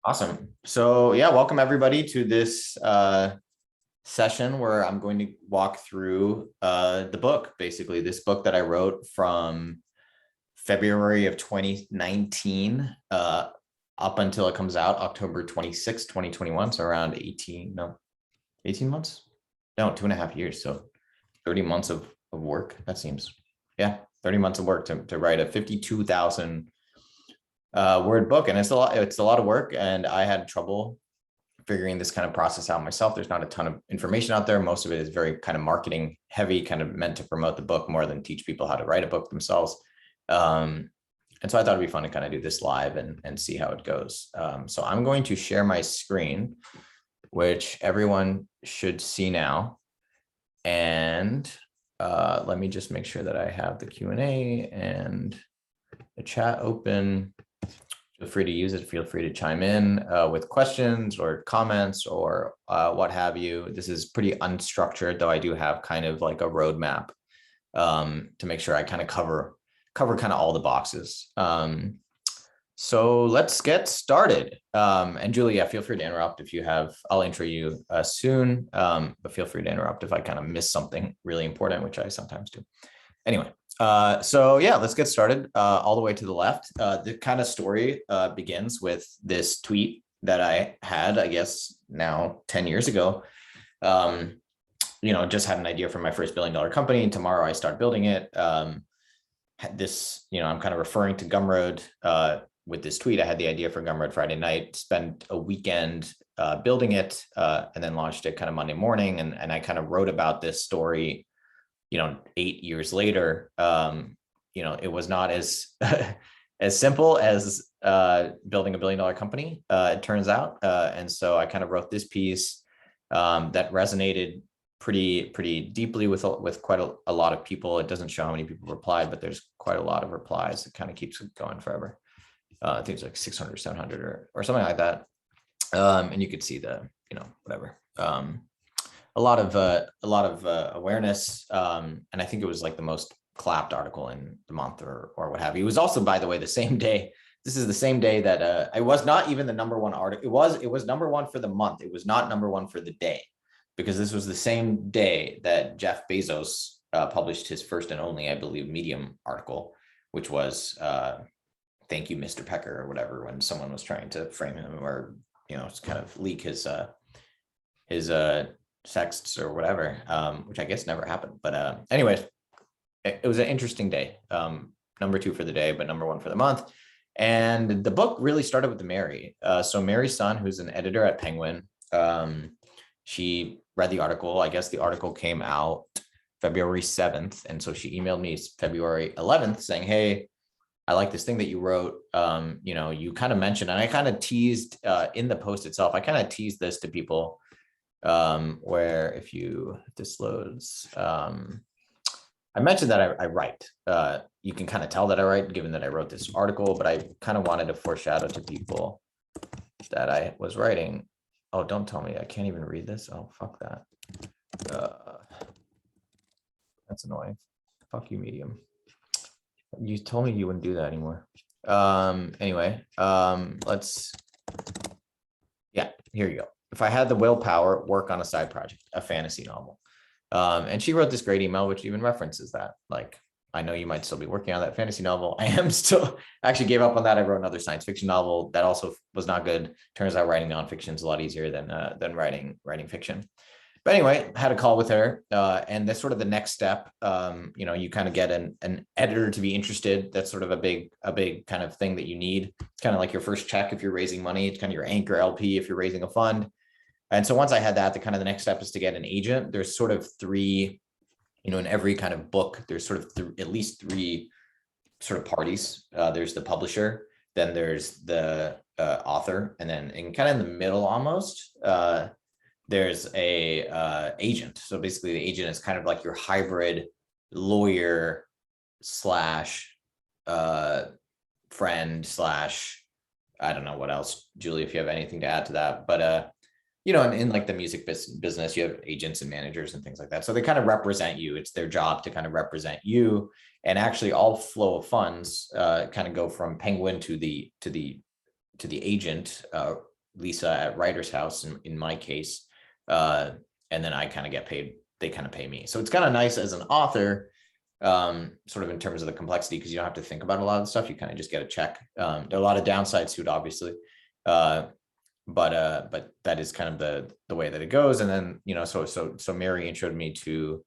Awesome. So yeah, welcome everybody to this session where I'm going to walk through the book, basically this book that I wrote from February of 2019 up until it comes out October 26, 2021. So around 18 months? No, 2.5 years. So 30 months of work. That seems, yeah, 30 months of work to write a 52,000 word book. And it's a lot of work. And I had trouble figuring this kind of process out myself. There's not a ton of information out there. Most of it is very kind of marketing heavy, kind of meant to promote the book more than teach people how to write a book themselves. And so I thought it'd be fun to kind of do this live and see how it goes. So I'm going to share my screen, which everyone should see now. And let me just make sure that I have the Q&A and the chat open. Feel free to use it. Feel free to chime in with questions or comments or what have you. This is pretty unstructured, though I do have kind of like a roadmap to make sure I kind of cover kind of all the boxes. So let's get started. And Julia, feel free to interrupt if you have. I'll intro you soon, but feel free to interrupt if I kind of miss something really important, which I sometimes do. Anyway. So yeah, let's get started. All the way to the left. The kind of story begins with this tweet that I had, I guess now 10 years ago. Just had an idea for my first $1 billion company. And tomorrow I start building it. I'm kind of referring to Gumroad with this tweet. I had the idea for Gumroad Friday night, spent a weekend building it, and then launched it kind of Monday morning. And I kind of wrote about this story 8 years later. It was not as as simple as building $1 billion company, it turns out. And so I kind of wrote this piece that resonated pretty deeply with quite a lot of people. It doesn't show how many people replied, but there's quite a lot of replies. It kind of keeps going forever. I think it's like 600, 700 or something like that. And you could see the, whatever. A lot of awareness, and I think it was like the most clapped article in the month or what have you. It was also, by the way, the same day. This is the same day that I was not even the #1 article. It was #1 for the month. It was not #1 for the day, because this was the same day that Jeff Bezos published his first and only, I believe, Medium article, which was "Thank you, Mr. Pecker" or whatever, when someone was trying to frame him or kind of leak his sexts or whatever, which I guess never happened. But anyways, it was an interesting day. #2 for the day, but #1 for the month. And the book really started with Mary. So Mary's son, who's an editor at Penguin, she read the article. I guess the article came out February 7th. And so she emailed me February 11th saying, hey, I like this thing that you wrote. You kind of mentioned, and I kind of teased in the post itself, I kind of teased this to people, where if this loads, I mentioned that I write. You can kind of tell that I write, given that I wrote this article, but I kind of wanted to foreshadow to people that I was writing. Oh, don't tell me I can't even read this. Oh, fuck that. That's annoying. Fuck you, Medium. You told me you wouldn't do that anymore. Anyway, yeah, here you go. If I had the willpower, work on a side project, a fantasy novel. And she wrote this great email, which even references that. Like, I know you might still be working on that fantasy novel. I am still, actually gave up on that. I wrote another science fiction novel that also was not good. Turns out writing nonfiction is a lot easier than writing fiction. But anyway, I had a call with her, and that's sort of the next step. You kind of get an editor to be interested. That's sort of a big kind of thing that you need. It's kind of like your first check if you're raising money. It's kind of your anchor LP if you're raising a fund. And so once I had that, the next step is to get an agent. There's sort of three, in every kind of book, there's sort of at least three sort of parties. There's the publisher, then there's the author, and then kind of in the middle almost, there's a agent. So basically the agent is kind of like your hybrid lawyer slash friend slash, I don't know what else, Julie, if you have anything to add to that, but in like the music business, you have agents and managers and things like that. So they kind of represent you. It's their job to kind of represent you. And actually all flow of funds kind of go from Penguin to the agent Lisa at Writer's House in my case. And then I kind of get paid, they kind of pay me. So it's kind of nice as an author, sort of in terms of the complexity, because you don't have to think about a lot of stuff. You kind of just get a check. There are a lot of downsides to it, obviously. But that is kind of the way that it goes. And then, so Mary introduced me to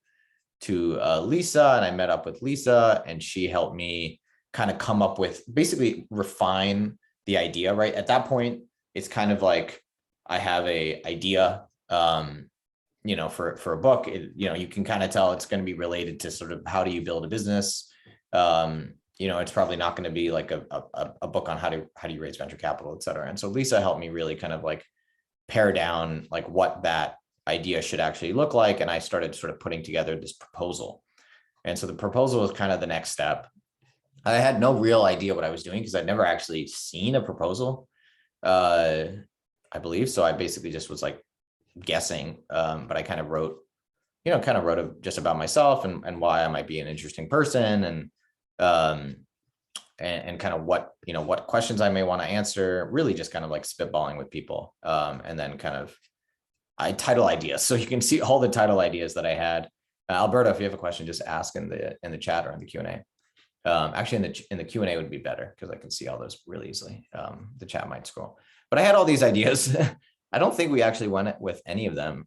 Lisa, and I met up with Lisa, and she helped me kind of come up with, basically refine the idea, right? At that point, it's kind of like I have a idea, for a book. You can kind of tell it's going to be related to sort of how do you build a business. It's probably not going to be like a book on how do you raise venture capital, et cetera. And so Lisa helped me really kind of like pare down like what that idea should actually look like. And I started sort of putting together this proposal. And so the proposal was kind of the next step. I had no real idea what I was doing because I'd never actually seen a proposal, I believe. So I basically just was like guessing, but I kind of wrote just about myself and why I might be an interesting person, and kind of what questions I may want to answer, really just kind of like spitballing with people. And then kind of title ideas. So you can see all the title ideas that I had. Alberto, if you have a question, just ask in the chat or in the Q&A. Actually in the Q&A would be better because I can see all those really easily. The chat might scroll, but I had all these ideas. I don't think we actually went with any of them.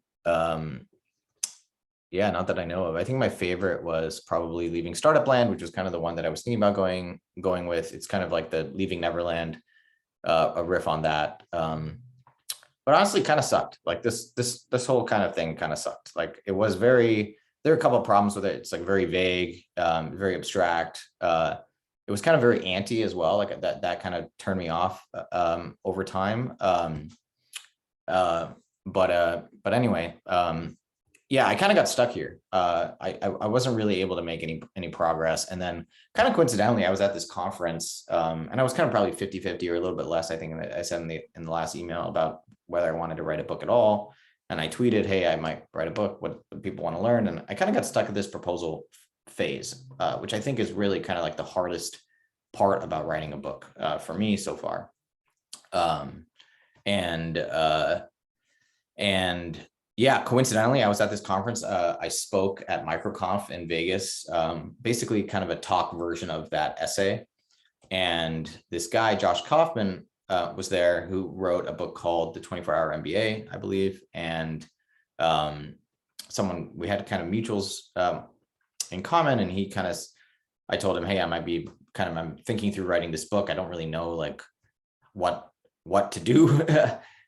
Yeah, not that I know of. I think my favorite was probably Leaving Startup Land, which was kind of the one that I was thinking about going with. It's kind of like the Leaving Neverland, a riff on that. But honestly, kind of sucked. Like this whole kind of thing kind of sucked. Like there are a couple of problems with it. It's like very vague, very abstract. It was kind of very anti as well. Like that kind of turned me off over time. But anyway, yeah, I kind of got stuck here. I wasn't really able to make any progress. And then kind of coincidentally, I was at this conference, and I was kind of probably 50-50 or a little bit less, I think, I said in the last email about whether I wanted to write a book at all. And I tweeted, hey, I might write a book. What do people want to learn? And I kind of got stuck at this proposal phase, which I think is really kind of like the hardest part about writing a book for me so far. And yeah, coincidentally, I was at this conference. I spoke at MicroConf in Vegas, basically kind of a talk version of that essay. And this guy, Josh Kaufman, was there, who wrote a book called The 24-Hour MBA, I believe. And we had kind of mutuals in common. And I told him, hey, I'm thinking through writing this book. I don't really know like what to do.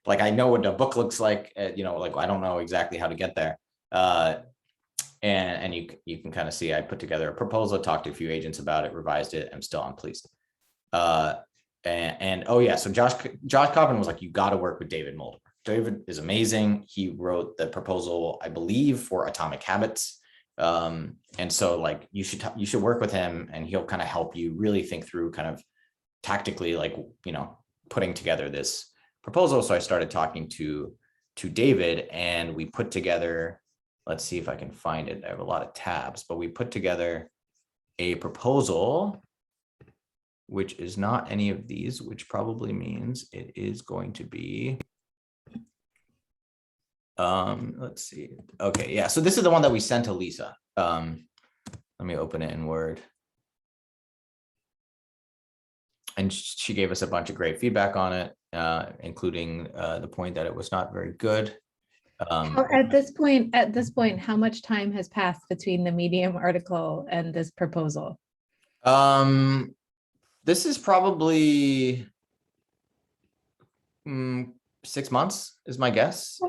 Like I know what a book looks like, like I don't know exactly how to get there. And you can kind of see I put together a proposal, talked to a few agents about it, revised it. I'm still unpleased. And oh yeah, so Josh Kaufman was like, you got to work with David Mulder. David is amazing. He wrote the proposal, I believe, for Atomic Habits. And so like you should work with him, and he'll kind of help you really think through kind of tactically, like, putting together this proposal. So I started talking to David, and we put together, let's see if I can find it. I have a lot of tabs, but we put together a proposal, which is not any of these, which probably means it is going to be, let's see. Okay, yeah. So this is the one that we sent to Lisa. Let me open it in Word. And she gave us a bunch of great feedback on it, including the point that it was not very good. At this point, how much time has passed between the Medium article and this proposal? This is probably 6 months is my guess.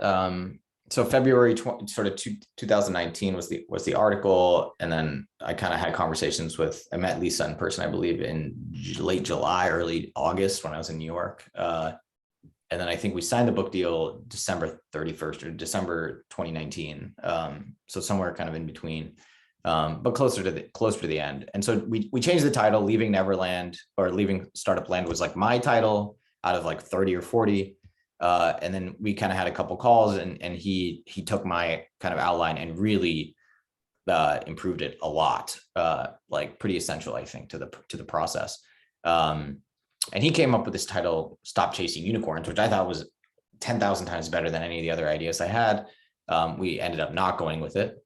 So February 2019 was the article, and then I kind of had conversations I met Lisa in person, I believe, in late July, early August when I was in New York. And then I think we signed the book deal December 31st or December 2019. So somewhere kind of in between, but closer to the end. And so we changed the title. Leaving Neverland, or Leaving Startup Land, was like my title out of like 30 or 40. And then we kind of had a couple calls, and he took my kind of outline and really improved it a lot, like pretty essential, I think, to the process. And he came up with this title, Stop Chasing Unicorns, which I thought was 10,000 times better than any of the other ideas I had. We ended up not going with it,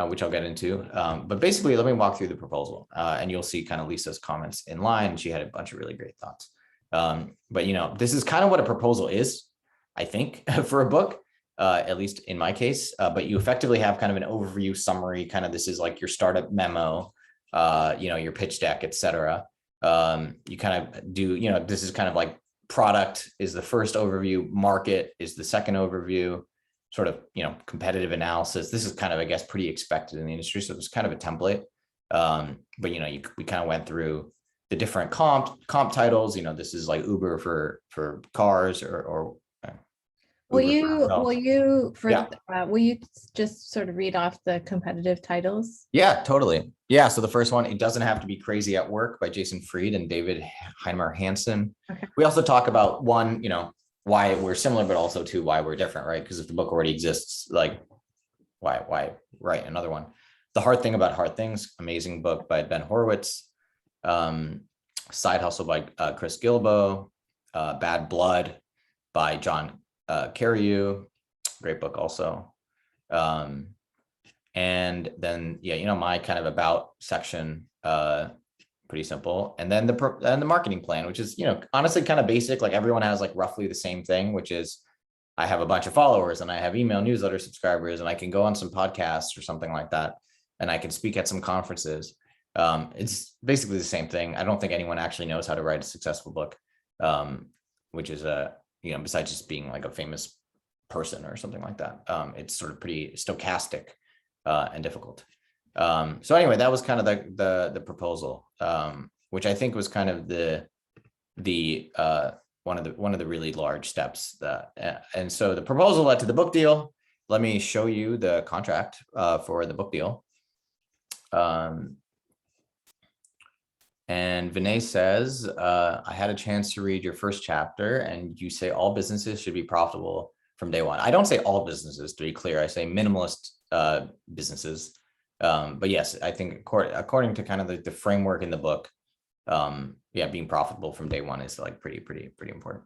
which I'll get into. But basically, let me walk through the proposal, and you'll see kind of Lisa's comments in line. She had a bunch of really great thoughts. But this is kind of what a proposal is, I think, for a book, at least in my case. But you effectively have kind of an overview summary. Kind of this is like your startup memo, your pitch deck, etc. You kind of do, this is kind of like product is the first overview, market is the second overview, sort of, competitive analysis. This is kind of, I guess, pretty expected in the industry. So it's kind of a template. But, we kind of went through the different comp titles. This is like Uber for cars or Will Uber you just sort of read off the competitive titles? Yeah, totally. Yeah. So the first one, It Doesn't Have to Be Crazy at Work by Jason Fried and David Heinemeier Hansen. Okay. We also talk about one, why we're similar, but also two, why we're different, right? Because if the book already exists, like why write another one? The Hard Thing About Hard Things, amazing book by Ben Horowitz. Side Hustle by Chris Gilbo. Bad Blood by John Carreyrou, great book also. And then, my kind of about section, pretty simple. And then the marketing plan, which is, honestly kind of basic. Like everyone has like roughly the same thing, which is I have a bunch of followers and I have email newsletter subscribers and I can go on some podcasts or something like that. And I can speak at some conferences. It's basically the same thing. I don't think anyone actually knows how to write a successful book, which is besides just being like a famous person or something like that. It's sort of pretty stochastic and difficult. So anyway, that was kind of the proposal, which I think was kind of the one of the really large steps. And so the proposal led to the book deal. Let me show you the contract for the book deal. And Vinay says, I had a chance to read your first chapter and you say all businesses should be profitable from day one. I don't say all businesses, to be clear. I say minimalist businesses. But yes, I think according to kind of the framework in the book, being profitable from day one is like pretty important.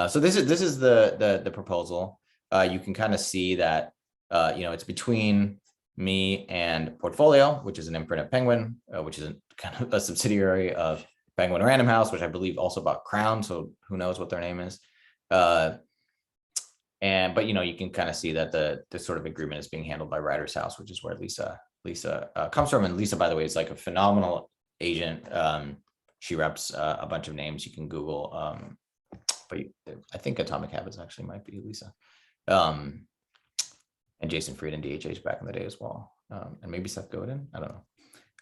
So this is the proposal. You can kind of see that, it's between me and Portfolio, which is an imprint of Penguin, which is kind of a subsidiary of Penguin Random House, which I believe also bought Crown. So who knows what their name is. But you can kind of see that the sort of agreement is being handled by Writer's House, which is where Lisa comes from. And Lisa, by the way, is like a phenomenal agent. She reps a bunch of names you can Google. But I think Atomic Habits actually might be Lisa. And Jason Fried and DHH back in the day as well. And maybe Seth Godin, I don't know.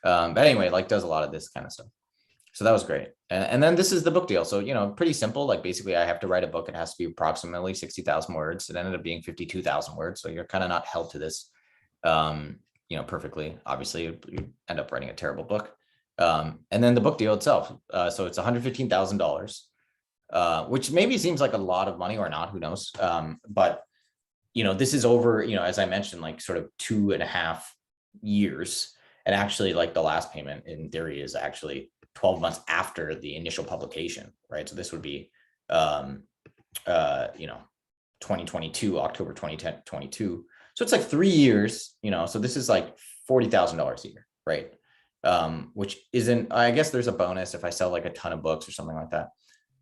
But anyway, like does a lot of this kind of stuff. So that was great. And then this is the book deal. So, pretty simple. Like basically I have to write a book. It has to be approximately 60,000 words. It ended up being 52,000 words. So you're kind of not held to this, perfectly. Obviously you end up writing a terrible book. And then the book deal itself. So it's $115,000, which maybe seems like a lot of money or not, who knows? But this is over, as I mentioned, like sort of 2.5 years. And actually like the last payment in theory is actually 12 months after the initial publication, right? So this would be, 2022, October 2022. So it's like 3 years, so this is like $40,000 a year, right? Which isn't, I guess there's a bonus if I sell like a ton of books or something like that.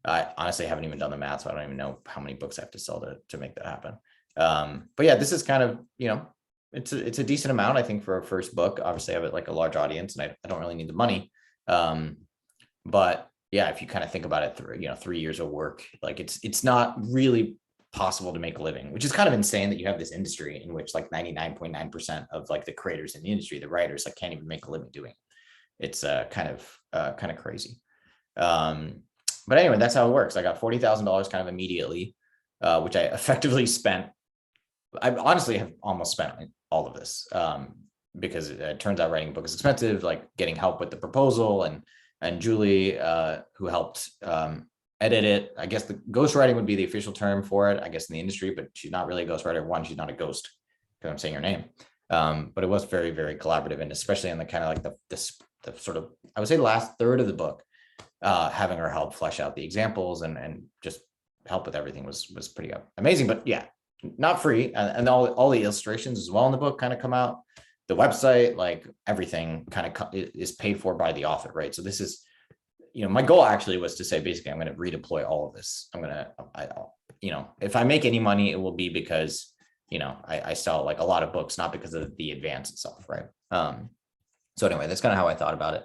I honestly haven't even done the math, so I don't even know how many books I have to sell to make that happen. But yeah, this is kind of, it's a decent amount, I think, for a first book. Obviously I have like a large audience and I don't really need the money. But yeah, if you kind of think about it through, 3 years of work, like it's not really possible to make a living, which is kind of insane that you have this industry in which like 99.9% of like the creators in the industry, the writers, like can't even make a living doing it. It's kind of crazy. But anyway, that's how it works. I got $40,000 kind of immediately, which I effectively spent. I honestly have almost spent all of this, because it turns out writing a book is expensive, like getting help with the proposal and Julie, who helped edit it. I guess the ghostwriting would be the official term for it, I guess, in the industry, but she's not really a ghostwriter. One, she's not a ghost because I'm saying her name. But it was very, very collaborative, and especially in the kind of like the sort of, I would say, last third of the book, having her help flesh out the examples and just help with everything was pretty amazing. But yeah, not free. And all the illustrations as well in the book kind of come out. The website, like everything kind of is paid for by the author, right? So this is, my goal actually was to say, basically, I'm going to redeploy all of this. If I make any money, it will be because, I sell like a lot of books, not because of the advance itself, right? So anyway, that's kind of how I thought about it.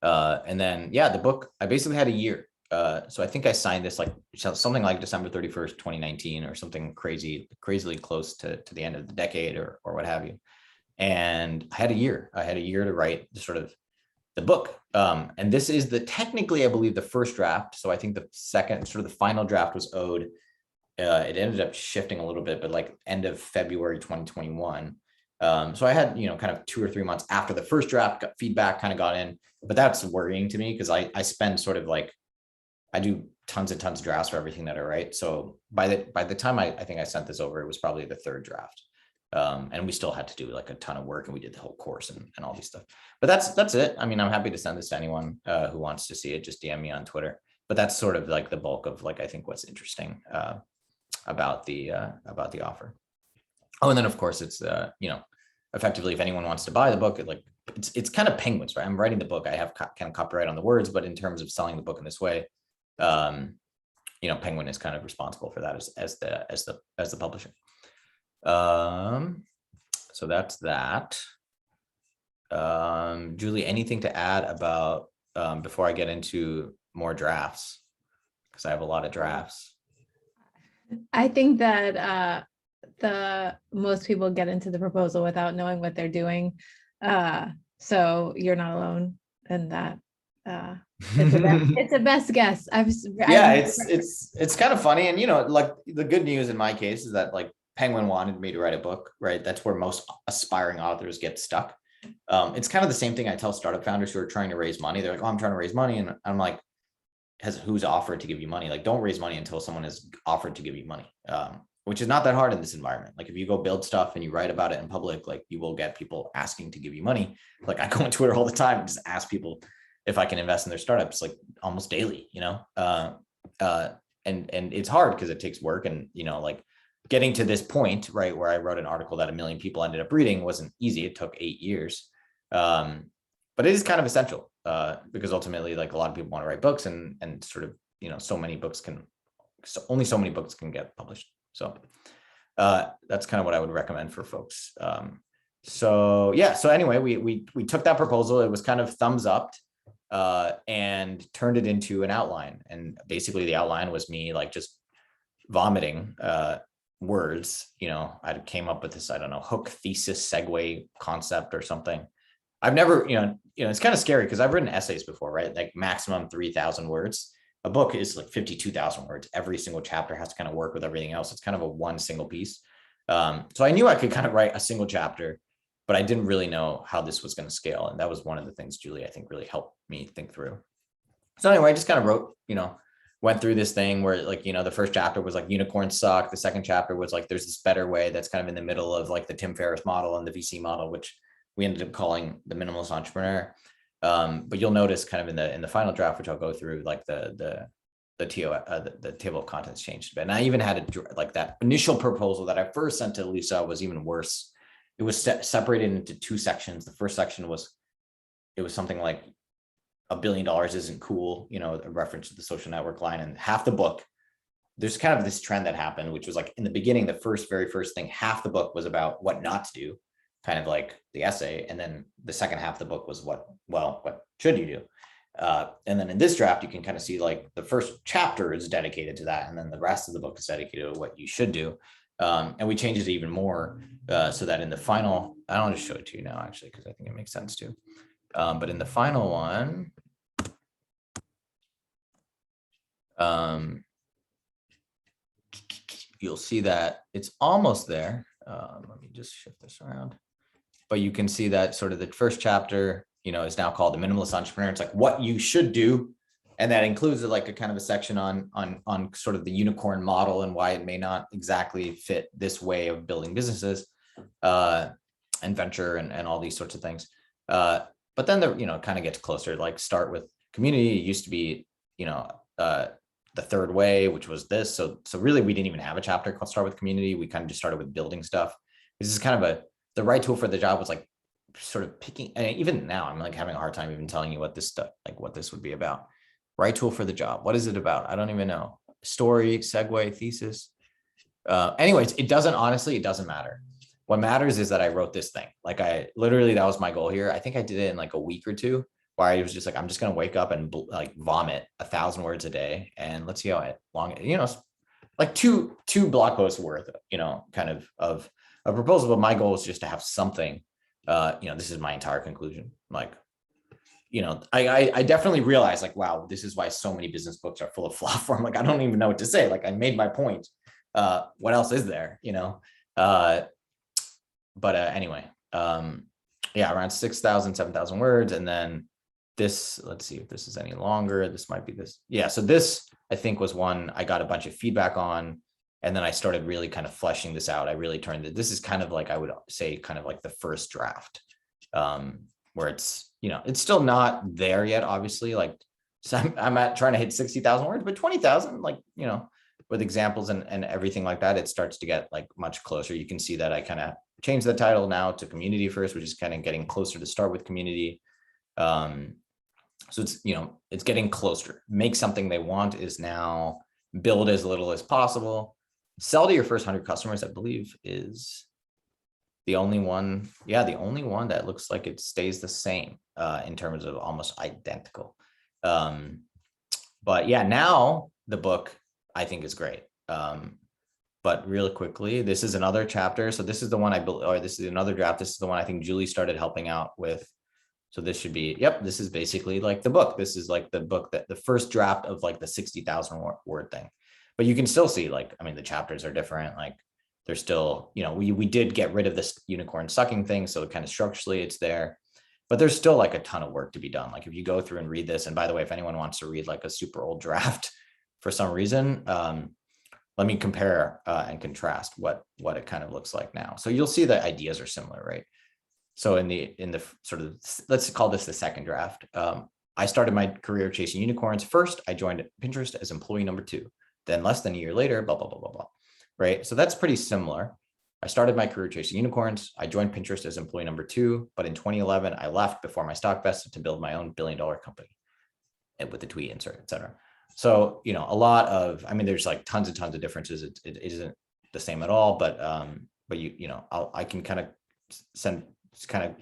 And then, yeah, the book, I basically had a year. So I think I signed this like something like December 31st, 2019, or something crazily close to the end of the decade or what have you. And I had a year to write the book. And this is technically, I believe, the first draft. So I think the second, sort of the final draft was owed. It ended up shifting a little bit, but like end of February 2021. So I had, kind of 2 or 3 months after the first draft, got feedback, kind of got in, but that's worrying to me because I spend sort of like, I do tons and tons of drafts for everything that I write. So by the time I think I sent this over, it was probably the third draft. And we still had to do like a ton of work, and we did the whole course and all these stuff. But that's it. I mean, I'm happy to send this to anyone who wants to see it. Just DM me on Twitter. But that's sort of like the bulk of like, I think what's interesting about the offer. Oh, and then of course it's effectively, if anyone wants to buy the book, it's kind of Penguins, right? I'm writing the book. I have kind of copyright on the words, but in terms of selling the book in this way, Penguin is kind of responsible for that as the publisher. So that's that. Julie, anything to add about before I get into more drafts? Because I have a lot of drafts. I think that most people get into the proposal without knowing what they're doing. So you're not alone in that. It's a best guess. It's kind of funny. And like the good news in my case is that like Penguin wanted me to write a book, right? That's where most aspiring authors get stuck. It's kind of the same thing I tell startup founders who are trying to raise money. They're like, oh, I'm trying to raise money. And I'm like, who's offered to give you money? Like, don't raise money until someone has offered to give you money, which is not that hard in this environment. Like if you go build stuff and you write about it in public, like you will get people asking to give you money. Like I go on Twitter all the time and just ask people if I can invest in their startups, like almost daily, and it's hard because it takes work. And, like getting to this point, right, where I wrote an article that 1 million people ended up reading wasn't easy. It took 8 years. But it is kind of essential because ultimately, like a lot of people want to write books and sort of, only so many books can get published. So that's kind of what I would recommend for folks. So anyway, we took that proposal. It was kind of thumbs up and turned it into an outline. And basically the outline was me like just vomiting words. I came up with this, I don't know, hook, thesis, segue concept or something. I've never, it's kind of scary because I've written essays before, right? Like maximum 3,000 words. A book is like 52,000 words. Every single chapter has to kind of work with everything else. It's kind of a one single piece. So I knew I could kind of write a single chapter, but I didn't really know how this was going to scale. And that was one of the things Julie, I think, really helped me think through. So anyway, I just kind of wrote, went through this thing where like, the first chapter was like unicorns suck. The second chapter was like, there's this better way that's kind of in the middle of like the Tim Ferriss model and the VC model, which we ended up calling the minimalist entrepreneur. But you'll notice kind of in the final draft, which I'll go through, like the table of contents changed a bit. And I even had like that initial proposal that I first sent to Lisa was even worse. It was separated into 2 sections. The first section was something like $1 billion isn't cool, a reference to the Social Network line. And half the book, there's kind of this trend that happened, which was like in the beginning, the very first thing, half the book was about what not to do, kind of like the essay. And then the second half of the book was what should you do? And then in this draft, you can kind of see like the first chapter is dedicated to that. And then the rest of the book is dedicated to what you should do. And we changed it even more so that in the final, I don't want to show it to you now, actually, because I think it makes sense too. But in the final one, you'll see that it's almost there. Let me just shift this around. But you can see that sort of the first chapter, is now called the Minimalist Entrepreneur. It's like what you should do. And that includes like a kind of a section on sort of the unicorn model and why it may not exactly fit this way of building businesses and venture and all these sorts of things. But then kind of gets closer, like start with community. It used to be, the third way, which was this. So really we didn't even have a chapter called Start with Community. We kind of just started with building stuff. This is kind of the right tool for the job was like sort of picking, and even now I'm like having a hard time even telling you what this stuff, like what this would be about. Right tool for the job. What is it about? I don't even know. Story, segue, thesis. Anyways, it doesn't matter. What matters is that I wrote this thing. Like that was my goal here. I think I did it in like a week or two, where I was just like, I'm just going to wake up and like vomit 1,000 words a day. And let's see how long, like two blog posts worth, kind of a proposal. But my goal is just to have something, this is my entire conclusion. Like, I definitely realized like, wow, this is why so many business books are full of fluff. I'm like, I don't even know what to say. Like I made my point. What else is there, but anyway, around 6,000, 7,000 words. And then this, let's see if this is any longer. This might be this. Yeah. So this, I think, was one I got a bunch of feedback on. And then I started really kind of fleshing this out. I really turned it. This is kind of like, I would say kind of like the first draft, where it's, it's still not there yet, obviously. Like, so I'm at trying to hit 60,000 words, but 20,000, like, with examples and everything like that, it starts to get like much closer. You can see that I kind of changed the title now to Community First, which is kind of getting closer to Start with Community. So it's, it's getting closer. Make something they want is now build as little as possible. Sell to your first 100 customers, I believe, is the only one. Yeah, the only one that looks like it stays the same in terms of almost identical. But yeah, now the book I think is great. But really quickly, this is another chapter. So this is the one this is another draft. This is the one I think Julie started helping out with. So this should be, this is basically like the book. This is like the book that the first draft of like the 60,000 word thing. But you can still see like, I mean, the chapters are different. Like they're still, we did get rid of this unicorn sucking thing. So kind of structurally it's there, but there's still like a ton of work to be done. Like if you go through and read this, and by the way, if anyone wants to read like a super old draft for some reason, let me compare and contrast what it kind of looks like now. So you'll see the ideas are similar, right? So in the sort of, let's call this the second draft. I started my career chasing unicorns. First, I joined Pinterest as employee number 2. Then less than a year later, blah, blah, blah, blah, blah. Right. So that's pretty similar. I started my career chasing unicorns. I joined Pinterest as employee number 2, but in 2011, I left before my stock vested to build my own $1 billion company, and with the tweet insert, et cetera. So, a lot of, I mean, there's like tons and tons of differences. It isn't the same at all, but I can kind of send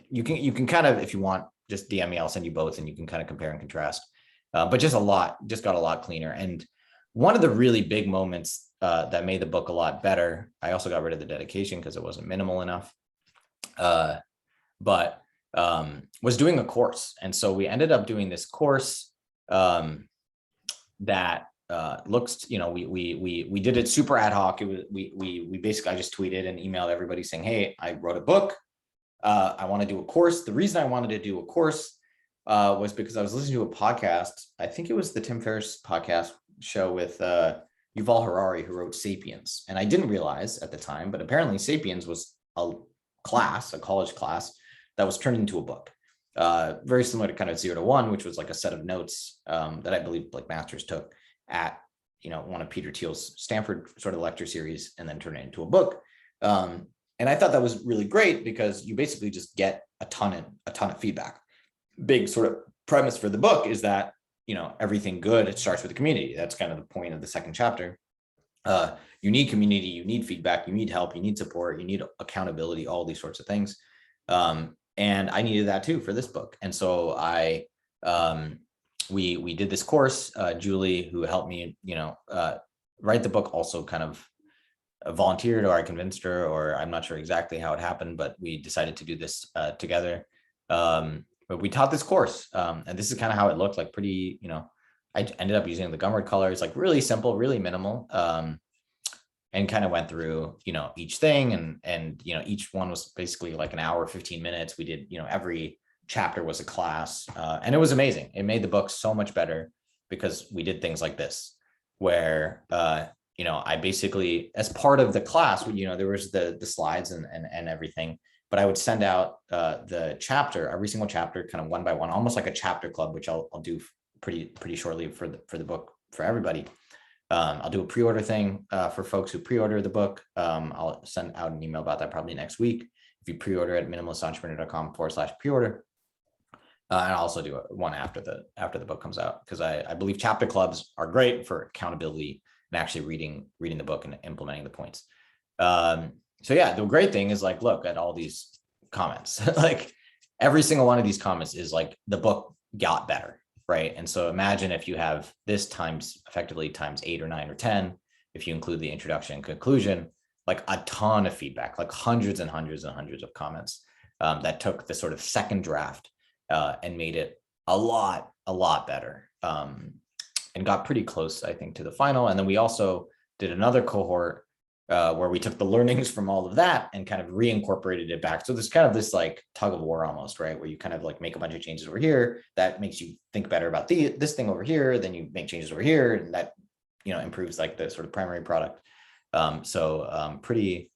you can kind of, if you want, just DM me, I'll send you both and you can kind of compare and contrast. But just got a lot cleaner. And one of the really big moments that made the book a lot better, I also got rid of the dedication because it wasn't minimal enough, but was doing a course. And so we ended up doing this course that looks, we did it super ad hoc. It was, we basically, I just tweeted and emailed everybody saying, hey, I wrote a book. I want to do a course. The reason I wanted to do a course was because I was listening to a podcast. I think it was the Tim Ferriss podcast show with Yuval Harari, who wrote Sapiens. And I didn't realize at the time, but apparently Sapiens was a college class that was turned into a book. Very similar to kind of 0 to 1, which was like a set of notes that I believe like masters took at, one of Peter Thiel's Stanford sort of lecture series, and then turned it into a book. And I thought that was really great because you basically just get a ton of feedback. Big sort of premise for the book is that, everything good, it starts with the community. That's kind of the point of the second chapter. You need community, you need feedback, you need help, you need support, you need accountability, all these sorts of things. And I needed that too for this book. And so we did this course. Julie, who helped me, write the book, also kind of volunteered, or I convinced her, or I'm not sure exactly how it happened, but we decided to do this together. But we taught this course, and this is kind of how it looked like. Pretty, I ended up using the Gumroad colors, like really simple, really minimal, and kind of went through, each thing, and each one was basically like an hour, 15 minutes. We did, every chapter was a class, and it was amazing. It made the book so much better because we did things like this, where I basically, as part of the class, there was the slides and everything, but I would send out the chapter, every single chapter, kind of one by one, almost like a chapter club, which I'll do pretty shortly for the book for everybody. I'll do a pre-order thing for folks who pre-order the book. I'll send out an email about that probably next week. If you pre-order at minimalistentrepreneur.com/pre-order. And I'll also do one after the book comes out, because I believe chapter clubs are great for accountability and actually reading the book and implementing the points. So yeah, the great thing is, like, look at all these comments. Like every single one of these comments is like the book got better, right? And so imagine if you have this effectively times 8 or 9 or 10, if you include the introduction and conclusion, like a ton of feedback, like hundreds and hundreds and hundreds of comments that took the sort of second draft and made it a lot better, and got pretty close, I think, to the final. And then we also did another cohort where we took the learnings from all of that and kind of reincorporated it back. So there's kind of this like tug of war almost, right? Where you kind of like make a bunch of changes over here that makes you think better about this thing over here. Then you make changes over here, and that, improves like the sort of primary product. Pretty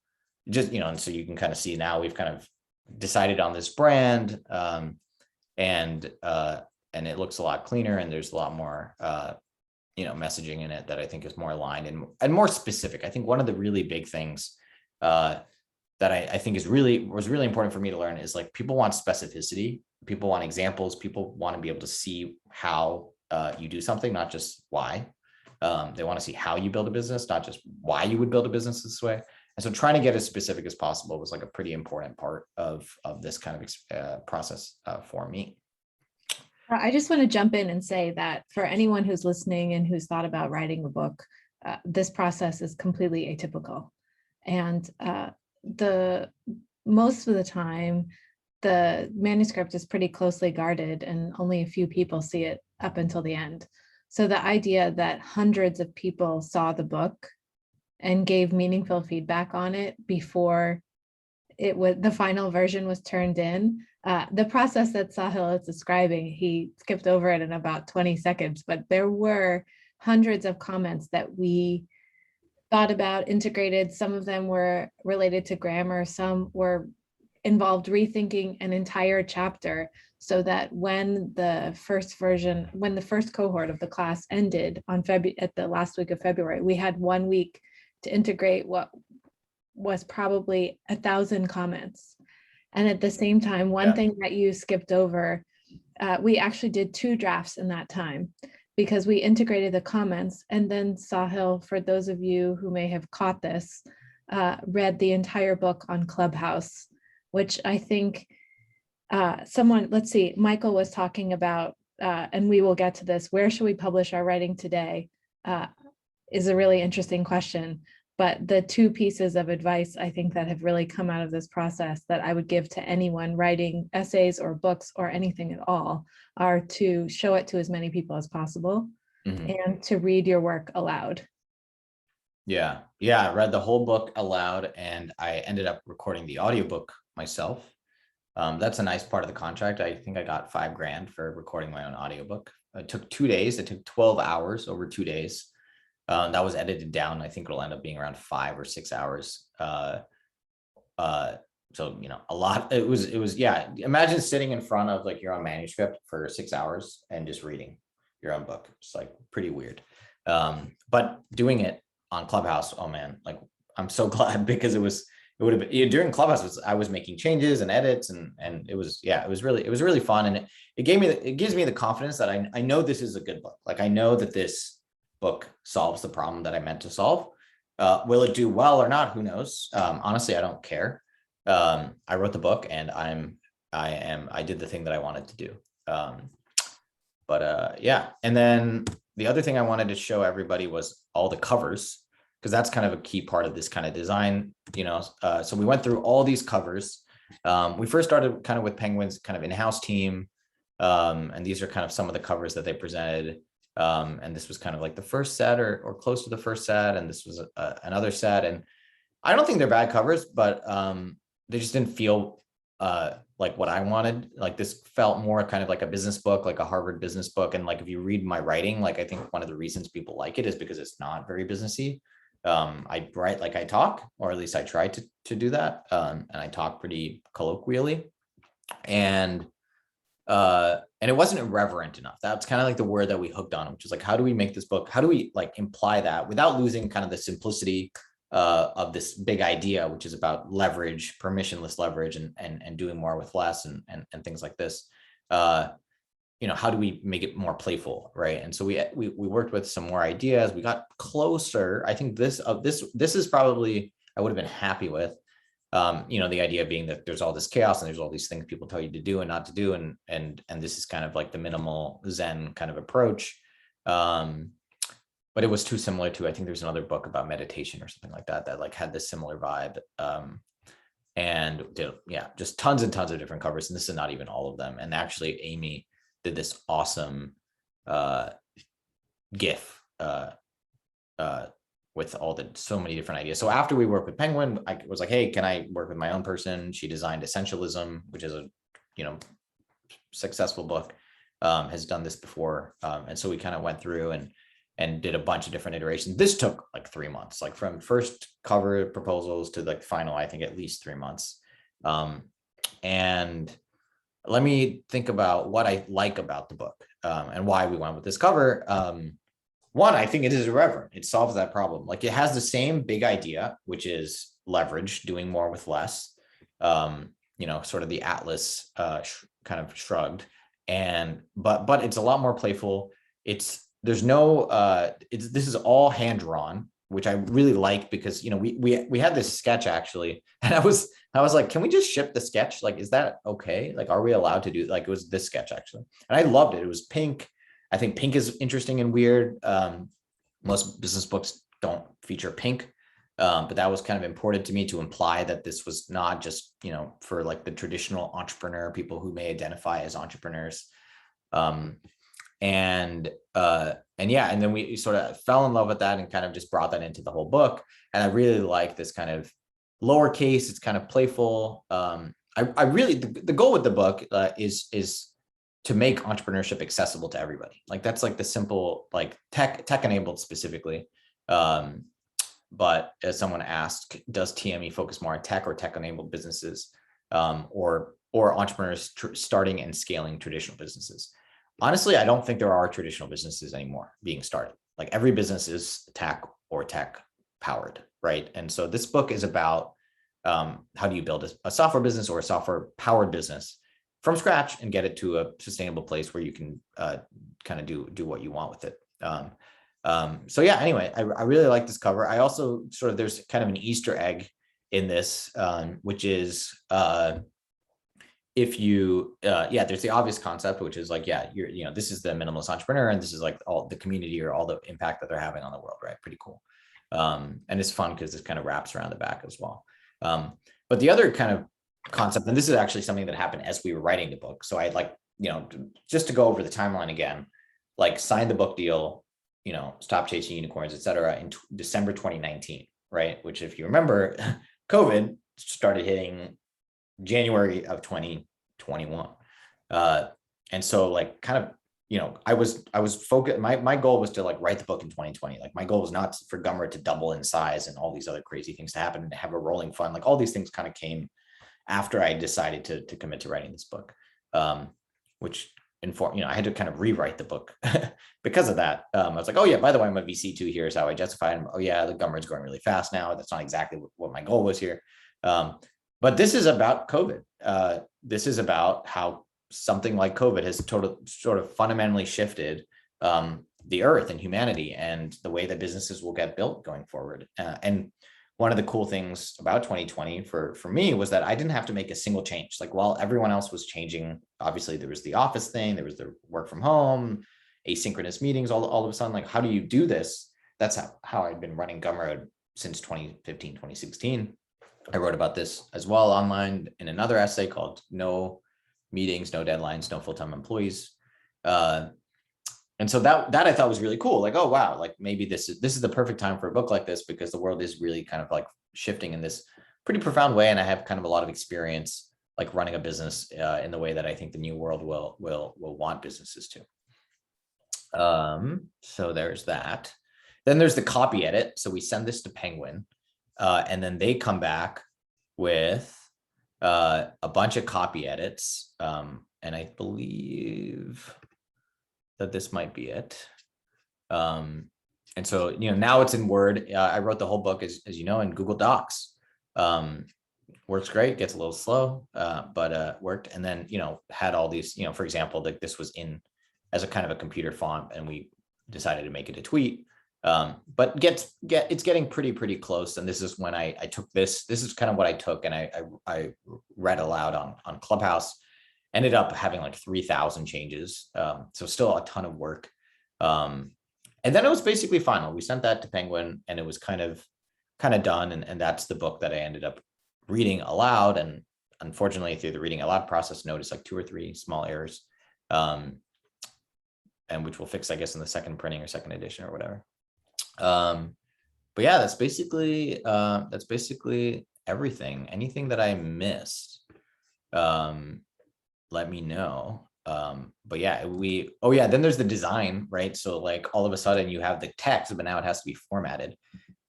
just, and so you can kind of see now we've kind of decided on this brand, and it looks a lot cleaner, and there's a lot more messaging in it that I think is more aligned and more specific. I think one of the really big things that I think was really important for me to learn is, like, people want specificity, people want examples, people want to be able to see how you do something, not just why. They want to see how you build a business, not just why you would build a business this way. And so trying to get as specific as possible was like a pretty important part of this kind of process for me. I just want to jump in and say that for anyone who's listening and who's thought about writing a book, this process is completely atypical. And the most of the time, the manuscript is pretty closely guarded and only a few people see it up until the end. So the idea that hundreds of people saw the book and gave meaningful feedback on it before the final version was turned in. The process that Sahil is describing, he skipped over it in about 20 seconds, but there were hundreds of comments that we thought about, integrated. Some of them were related to grammar, some were involved rethinking an entire chapter, so that when the first cohort of the class ended at the last week of February, we had 1 week to integrate what was probably 1,000 comments. And at the same time, one thing that you skipped over, we actually did 2 drafts in that time, because we integrated the comments. And then Sahil, for those of you who may have caught this, read the entire book on Clubhouse, which I think Michael was talking about, and we will get to this, where should we publish our writing today, is a really interesting question. But the 2 pieces of advice I think that have really come out of this process that I would give to anyone writing essays or books or anything at all are to show it to as many people as possible, and to read your work aloud. Yeah, I read the whole book aloud, and I ended up recording the audiobook myself. That's a nice part of the contract. I think I got $5,000 for recording my own audiobook. It took 2 days. It took 12 hours over 2 days. That was edited down. I think it'll end up being around 5 or 6 hours. So, a lot. It was, imagine sitting in front of like your own manuscript for 6 hours and just reading your own book. It's like pretty weird. But doing it on Clubhouse, oh man, like I'm so glad, because it would have been during Clubhouse, I was making changes and edits, and it was really fun. And it gives me the confidence that I know this is a good book. Like I know that this book solves the problem that I meant to solve. Will it do well or not? Who knows? Honestly, I don't care. I wrote the book, and I did the thing that I wanted to do. And then the other thing I wanted to show everybody was all the covers, because that's kind of a key part of this kind of design, so we went through all these covers. We first started kind of with Penguin's kind of in-house team. And these are kind of some of the covers that they presented. And this was kind of like the first set or close to the first set. And this was another set. And I don't think they're bad covers, but they just didn't feel like what I wanted. Like this felt more kind of like a business book, like a Harvard business book. And like, if you read my writing, like I think one of the reasons people like it is because it's not very businessy. I write like I talk, or at least I try to do that. And I talk pretty colloquially. And And it wasn't irreverent enough. That's kind of like the word that we hooked on, which is like, how do we make this book? How do we like imply that without losing kind of the simplicity of this big idea, which is about leverage, permissionless leverage, and doing more with less, and things like this. How do we make it more playful, right? And so we worked with some more ideas. We got closer. I think this is probably I would have been happy with. The idea being that there's all this chaos and there's all these things people tell you to do and not to do, and this is kind of like the minimal Zen kind of approach. But it was too similar to, I think there's another book about meditation or something like that like had this similar vibe. And just tons and tons of different covers, and this is not even all of them. And actually, Amy did this awesome GIF with so many different ideas. So after we worked with Penguin, I was like, hey, can I work with my own person? She designed Essentialism, which is a successful book, has done this before. And so we kind of went through and did a bunch of different iterations. This took like 3 months, like from first cover proposals to like final, I think at least 3 months. And let me think about what I like about the book, and why we went with this cover. One, I think it is irreverent. It solves that problem. Like it has the same big idea, which is leverage, doing more with less, sort of the Atlas kind of shrugged. But it's a lot more playful. This is all hand drawn, which I really like, because we had this sketch actually, and I was like, can we just ship the sketch? Like, is that okay? Like, are we allowed to do, like, it was this sketch actually, and I loved it. It was pink. I think pink is interesting and weird. Most business books don't feature pink, but that was kind of important to me to imply that this was not just for like the traditional entrepreneur, people who may identify as entrepreneurs. And then we sort of fell in love with that and kind of just brought that into the whole book. And I really like this kind of lowercase. It's kind of playful. I really, the goal with the book is to make entrepreneurship accessible to everybody. Like that's like the simple, like tech enabled specifically. But as someone asked, does TME focus more on tech or tech enabled businesses, or entrepreneurs starting and scaling traditional businesses? Honestly, I don't think there are traditional businesses anymore being started. Like every business is tech or tech powered, right? And so this book is about how do you build a software business or a software powered business from scratch and get it to a sustainable place where you can kind of do what you want with it. Anyway, I really like this cover. I also there's kind of an Easter egg in this, which is if you there's the obvious concept, which is like, this is the minimalist entrepreneur, and this is like all the community or all the impact that they're having on the world, right? Pretty cool. And it's fun because this kind of wraps around the back as well. But the other kind of concept, and this is actually something that happened as we were writing the book. So I like, just to go over the timeline again, like signed the book deal, stop chasing unicorns, etc. in December 2019, right? Which, if you remember, COVID started hitting January of 2021. And so like kind of, I was focused, my goal was to like write the book in 2020. Like my goal was not for Gumroad to double in size and all these other crazy things to happen and to have a rolling fund. Like all these things kind of came after I decided to commit to writing this book, which informed, I had to kind of rewrite the book because of that. I was like, oh yeah, by the way, I'm a VC too. Here's how I justify it. Oh yeah, the Gumroad's growing really fast now. That's not exactly what my goal was here. But this is about COVID. This is about how something like COVID has sort of fundamentally shifted the earth and humanity and the way that businesses will get built going forward. And one of the cool things about 2020 for me was that I didn't have to make a single change. Like while everyone else was changing, obviously there was the office thing, there was the work from home, asynchronous meetings, all of a sudden, like, how do you do this? That's how I'd been running Gumroad since 2015, 2016. I wrote about this as well online in another essay called No Meetings, No Deadlines, No Full-Time Employees. And so that I thought was really cool. Like, oh, wow, like maybe this is the perfect time for a book like this, because the world is really kind of like shifting in this pretty profound way. And I have kind of a lot of experience like running a business in the way that I think the new world will want businesses to. So there's that. Then there's the copy edit. So we send this to Penguin, and then they come back with a bunch of copy edits And I believe that this might be it. And so, now it's in Word. I wrote the whole book, as you know, in Google Docs. Works great, gets a little slow, but worked. And then, had all these, for example, like this was in as a kind of a computer font, and we decided to make it a tweet. But it's getting pretty close. And this is when I took this is kind of what I took, and I read aloud on Clubhouse. Ended up having like 3,000 changes. So still a ton of work. And then it was basically final. We sent that to Penguin, and it was kind of done. And that's the book that I ended up reading aloud. And unfortunately, through the reading aloud process, noticed like 2 or 3 small errors, and which we'll fix, I guess, in the second printing or second edition or whatever. But yeah, that's basically everything. Anything that I missed, let me know. But yeah, then there's the design, right? So like all of a sudden you have the text, but now it has to be formatted.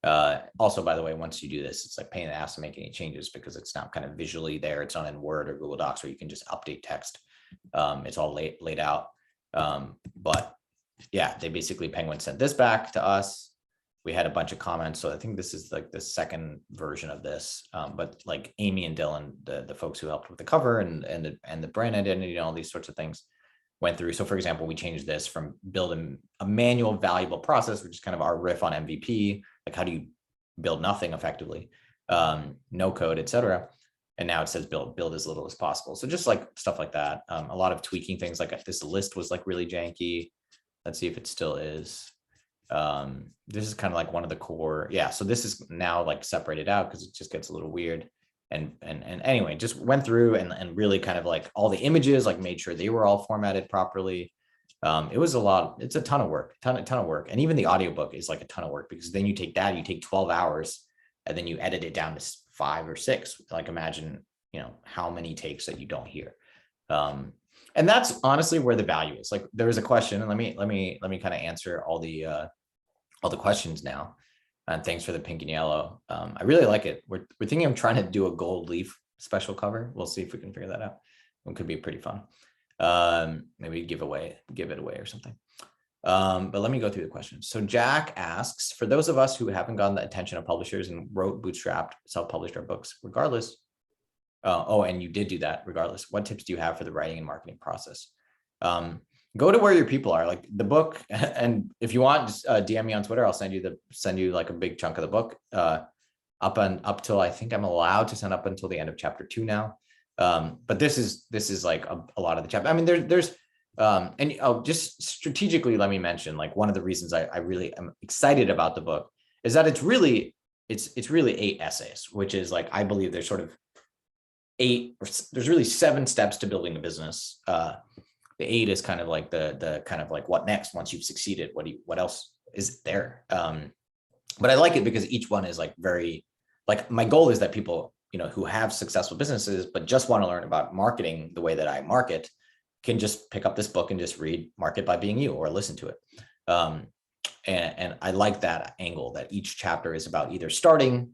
Also, by the way, once you do this, it's like pain in the ass to make any changes, because it's not kind of visually there. It's not in Word or Google Docs where you can just update text. It's all laid out. But yeah, they basically, Penguin sent this back to us. We had a bunch of comments. So I think this is like the second version of this. But like Amy and Dylan, the folks who helped with the cover and the brand identity and all these sorts of things, went through. So for example, we changed this from building a manual valuable process, which is kind of our riff on MVP. Like, how do you build nothing effectively? No code, etc. And now it says build as little as possible. So just like stuff like that. A lot of tweaking things, like this list was like really janky. Let's see if it still is. This is kind of like one of the core. Yeah. So this is now like separated out because it just gets a little weird. And anyway, just went through and really kind of like all the images, like made sure they were all formatted properly. It was a lot. It's a ton of work, ton of work. And even the audiobook is like a ton of work, because then you take 12 hours and then you edit it down to 5 or 6. Like imagine, how many takes that you don't hear. And that's honestly where the value is. Like there was a question, and let me kind of answer all the questions now. And thanks for the pink and yellow. I really like it. We're thinking of trying to do a gold leaf special cover. We'll see if we can figure that out. It could be pretty fun. Maybe give it away or something. But let me go through the questions. So Jack asks, for those of us who haven't gotten the attention of publishers and wrote, bootstrapped, self-published our books, regardless. And you did do that regardless. What tips do you have for the writing and marketing process? Go to where your people are, like the book. And if you want, just DM me on Twitter. I'll send you like a big chunk of the book, up till I think I'm allowed to send up until the end of chapter 2 now. But this is like a lot of the chapter. I mean, there's just strategically, let me mention, like one of the reasons I really am excited about the book is that it's really 8 essays, which is like, I believe there's sort of 8, or there's really 7 steps to building a business. The 8 is kind of like the kind of like what next once you've succeeded, what else is there. But I like it because each one is like very, like my goal is that people, who have successful businesses, but just want to learn about marketing the way that I market, can just pick up this book and just read Market by Being You or listen to it. And I like that angle, that each chapter is about either starting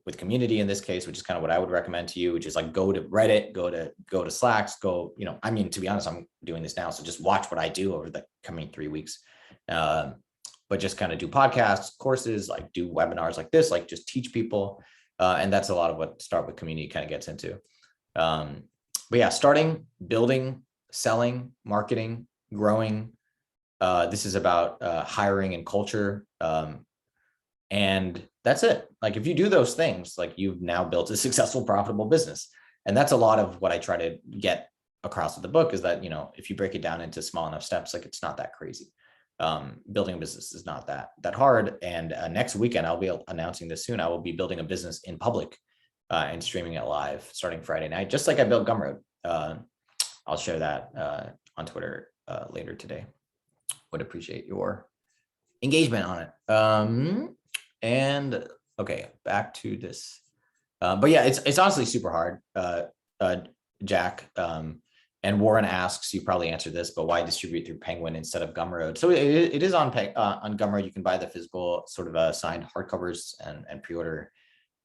with community in this case, which is kind of what I would recommend to you, which is like go to Reddit, go to Slacks, to be honest, I'm doing this now. So just watch what I do over the coming 3 weeks. But just kind of do podcasts, courses, like do webinars like this, like just teach people. And that's a lot of what Start With Community kind of gets into. But yeah, starting, building, selling, marketing, growing. This is about hiring and culture. And that's it. Like if you do those things, like you've now built a successful, profitable business. And that's a lot of what I try to get across with the book, is that, if you break it down into small enough steps, like it's not that crazy. Building a business is not that hard. And next weekend, I'll be announcing this soon. I will be building a business in public and streaming it live starting Friday night, just like I built Gumroad. I'll share that on Twitter later today. Would appreciate your engagement on it. And okay, back to this. But yeah, it's honestly super hard, Jack. And Warren asks, you probably answered this, but why distribute through Penguin instead of Gumroad? So it is on Gumroad. You can buy the physical sort of signed hardcovers and pre-order.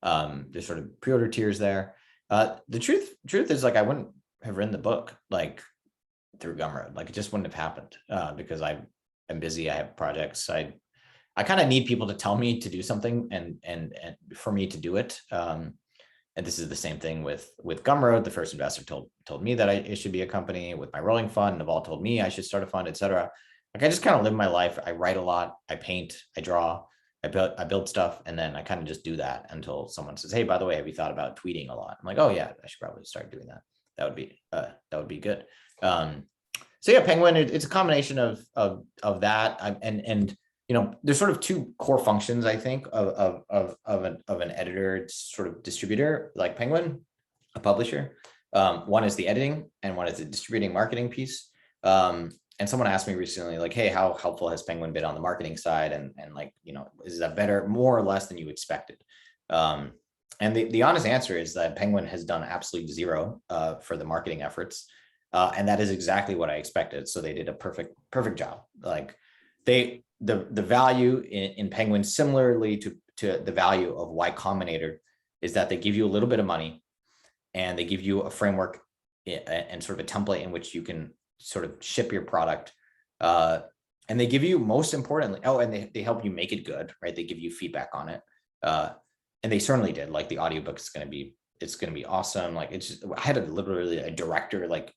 There's sort of pre-order tiers there. The truth is, like, I wouldn't have written the book like through Gumroad. Like it just wouldn't have happened because I'm busy. I have projects. I kind of need people to tell me to do something and for me to do it. And this is the same thing with Gumroad. The first investor told me that it should be a company. With my rolling fund, Naval told me I should start a fund, etc. Like I just kind of live my life. I write a lot. I paint. I draw. I build stuff, and then I kind of just do that until someone says, "Hey, by the way, have you thought about tweeting a lot?" I'm like, "Oh yeah, I should probably start doing that. That would be good." So yeah, Penguin. It's a combination of that and there's sort of two core functions, I think, of an editor. It's sort of distributor, like Penguin, a publisher. One is the editing, and one is the distributing marketing piece. And someone asked me recently, like, hey, how helpful has Penguin been on the marketing side? And like, is that better, more or less than you expected? And the honest answer is that Penguin has done absolutely zero for the marketing efforts. And that is exactly what I expected. So they did a perfect job. Like the value in Penguin, similarly to the value of Y Combinator, is that they give you a little bit of money and they give you a framework and sort of a template in which you can sort of ship your product. And they give you, most importantly, and they help you make it good, right? They give you feedback on it. And they certainly did. Like the audiobook is going to be awesome. Like it's just, I had literally a director like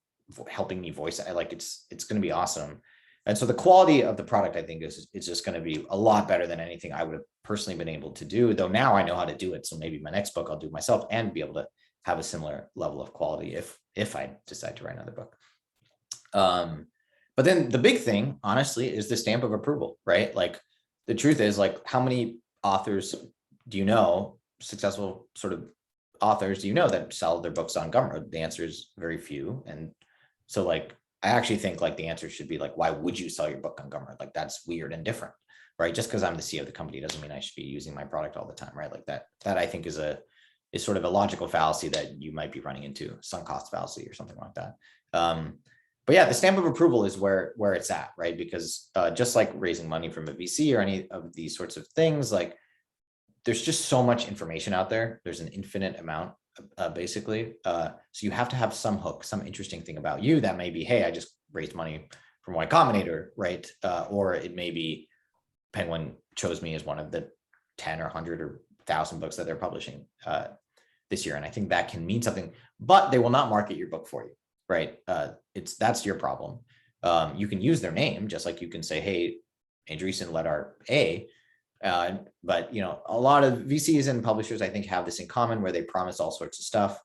helping me voice it. Like it's going to be awesome. And so the quality of the product, I think, is just going to be a lot better than anything I would have personally been able to do, though now I know how to do it. So maybe my next book I'll do myself and be able to have a similar level of quality if I decide to write another book. But then the big thing, honestly, is the stamp of approval, right? Like the truth is, like, how many authors do you know, successful sort of authors do you know that sell their books on Gumroad? The answer is very few. And so like, I actually think like the answer should be like, why would you sell your book on Gumroad? Like that's weird and different, right? Just because I'm the CEO of the company doesn't mean I should be using my product all the time, right? Like that I think is sort of a logical fallacy that you might be running into, sunk cost fallacy or something like that. But yeah, the stamp of approval is where it's at, right? Because just like raising money from a VC or any of these sorts of things, like there's just so much information out there. There's an infinite amount, basically. So you have to have some hook, some interesting thing about you that may be, hey, I just raised money from Y Combinator, right? Or it may be Penguin chose me as one of the 10 or 100 or 1,000 books that they're publishing this year. And I think that can mean something, but they will not market your book for you, right? That's your problem. You can use their name, just like you can say, hey, Andreessen letter A. But a lot of VCs and publishers, I think, have this in common where they promise all sorts of stuff.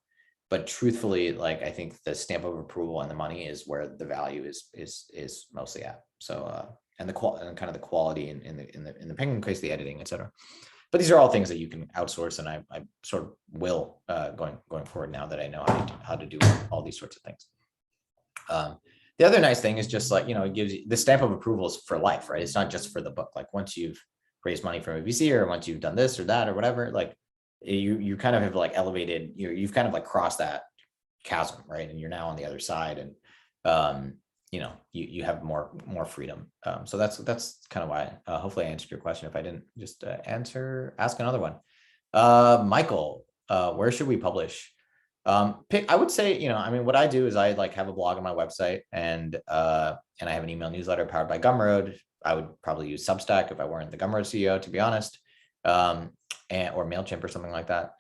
But truthfully, like I think the stamp of approval and the money is where the value is mostly at. So and the quality and kind of the quality in the Penguin case, the editing, et cetera. But these are all things that you can outsource, and I sort of will going forward now that I know how to do all these sorts of things. The other nice thing is just like, it gives you the stamp of approval is for life, right? It's not just for the book. Like once you've raised money from a VC or once you've done this or that or whatever, like you kind of have like elevated, you've kind of like crossed that chasm, right? And you're now on the other side, and you have more freedom. So that's kind of why. Hopefully I answered your question. If I didn't, just ask another one. Michael, where should we publish? I would say, what I do is I like have a blog on my website, and I have an email newsletter powered by Gumroad. I would probably use Substack if I weren't the Gumroad CEO, to be honest, or MailChimp or something like that.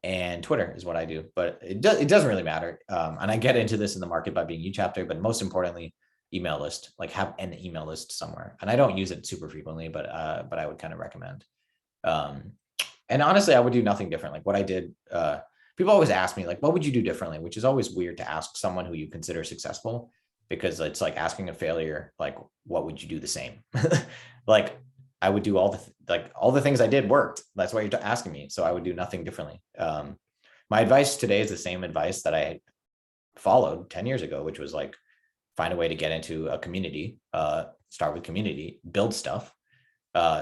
And Twitter is what I do, but it doesn't really matter. And I get into this in the market by being eChapter, but most importantly, email list, like have an email list somewhere. And I don't use it super frequently, but I would kind of recommend. And honestly, I would do nothing different. Like what I did, people always ask me, like, what would you do differently? Which is always weird to ask someone who you consider successful, because it's like asking a failure, like, what would you do the same? Like, I would do all the things I did worked. That's why you're asking me. So I would do nothing differently. My advice today is the same advice that I followed 10 years ago, which was like, find a way to get into a community, start with community, build stuff,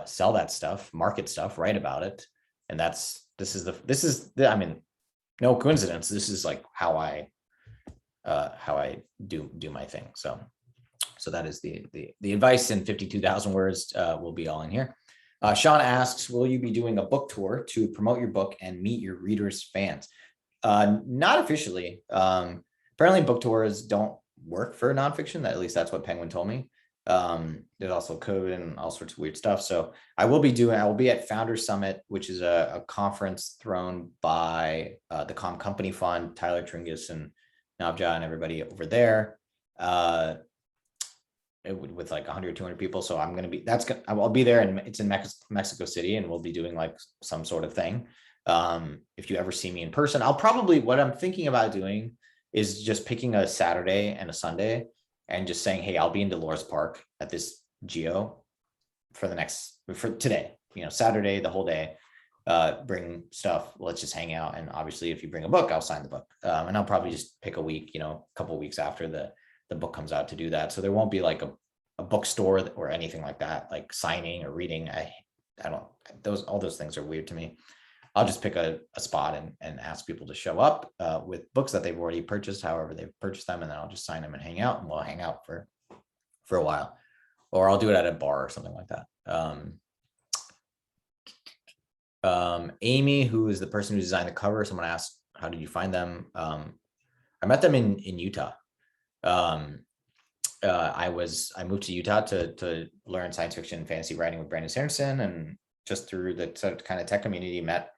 sell that stuff, market stuff, write about it. And I mean, no coincidence. This is like how I do my thing. So that is the advice in 52,000 words will be all in here. Sean asks, will you be doing a book tour to promote your book and meet your readers' fans? Not officially. Apparently book tours don't work for nonfiction. At least that's what Penguin told me. There's also COVID and all sorts of weird stuff. So I will be at Founders Summit, which is a conference thrown by the Company Fund, Tyler Tringus and Navja and everybody over there. With like 100, 200 people. So I'm going to be, I'll be there, and it's in Mexico City, and we'll be doing like some sort of thing. If you ever see me in person, what I'm thinking about doing is just picking a Saturday and a Sunday and just saying, hey, I'll be in Dolores Park at this geo for today, Saturday, the whole day, bring stuff, let's just hang out. And obviously if you bring a book, I'll sign the book. And I'll probably just pick a week, a couple of weeks after the book comes out to do that. So there won't be like a bookstore or anything like that, like signing or reading. All those things are weird to me. I'll just pick a spot and ask people to show up with books that they've already purchased, however they've purchased them, and then I'll just sign them and hang out, and we'll hang out for a while. Or I'll do it at a bar or something like that. Amy, who is the person who designed the cover, someone asked, how did you find them? I met them in Utah. I moved to Utah to learn science fiction and fantasy writing with Brandon Sanderson, and just through the sort of kind of tech community, met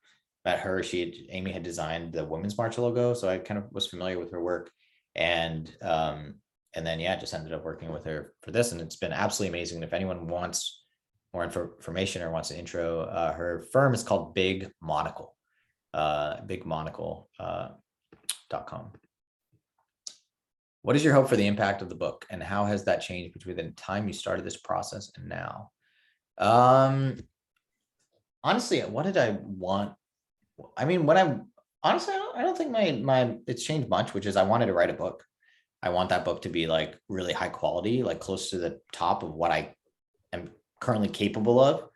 her. Amy had designed the Women's March logo, so I kind of was familiar with her work, and then just ended up working with her for this, and it's been absolutely amazing. And if anyone wants more information or wants an intro, her firm is called Big Monocle, bigmonocle.com. What is your hope for the impact of the book, and how has that changed between the time you started this process and now? Honestly, what did I want? I mean, I don't think it's changed much, which is I wanted to write a book. I want that book to be like really high quality, like close to the top of what I am currently capable of,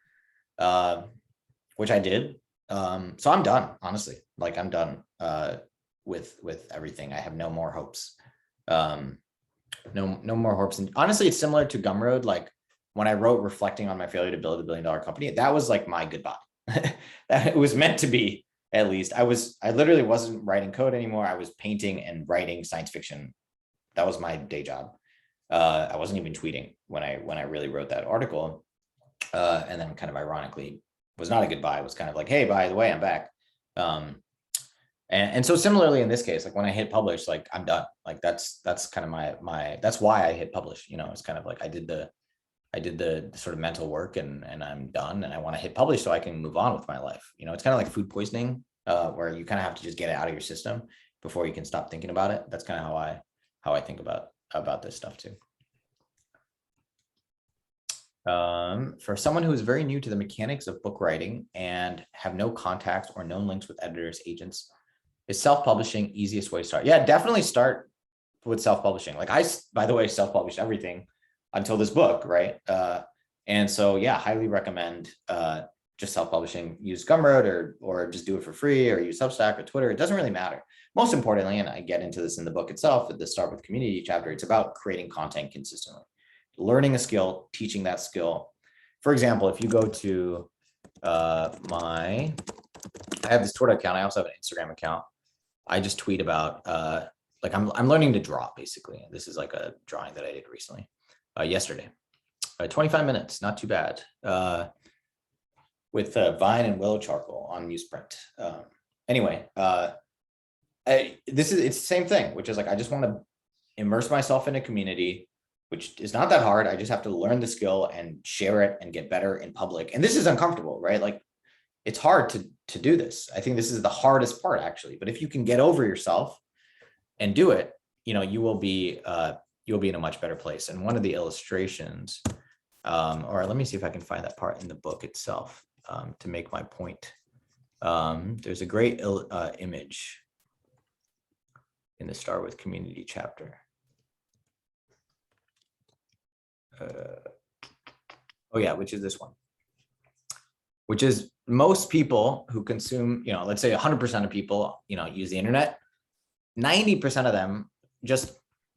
which I did. So I'm done, honestly. Like I'm done with everything. I have no more hopes. No more hopes. And honestly, it's similar to Gumroad. Like when I wrote reflecting on my failure to build a $1 billion company, that was like my goodbye. That it was meant to be. At least I literally wasn't writing code anymore. I was painting and writing science fiction. That was my day job. I wasn't even tweeting when I really wrote that article. And then kind of ironically was not a goodbye. It was kind of like, hey, by the way, I'm back. And so similarly in this case, like when I hit publish, like I'm done. Like that's kind of my that's why I hit publish. It's kind of like I did the sort of mental work and I'm done, and I want to hit publish so I can move on with my life. It's kind of like food poisoning, where you kind of have to just get it out of your system before you can stop thinking about it. That's kind of how I think about this stuff too. For someone who is very new to the mechanics of book writing and have no contacts or known links with editors, agents, is self-publishing easiest way to start? Yeah, definitely start with self-publishing. Like I, by the way, self-published everything until this book, right? And so, yeah, highly recommend just self-publishing. Use Gumroad or just do it for free, or use Substack or Twitter. It doesn't really matter. Most importantly, and I get into this in the book itself, at the Start with Community chapter, it's about creating content consistently, learning a skill, teaching that skill. For example, if you go to I have this Twitter account. I also have an Instagram account. I just tweet about like I'm learning to draw, basically. This is like a drawing that I did recently, yesterday. 25 minutes, not too bad. With Vine and Willow charcoal on newsprint. Anyway, it's the same thing, which is like I just want to immerse myself in a community, which is not that hard. I just have to learn the skill and share it and get better in public. And this is uncomfortable, right? Like it's hard to do this. I think this is the hardest part, actually. But if you can get over yourself and do it, you'll be in a much better place. And one of the illustrations, or let me see if I can find that part in the book itself to make my point. There's a great image in the Start with Community chapter. Which is this one, which is most people who consume, let's say 100% of people, use the internet. 90% of them just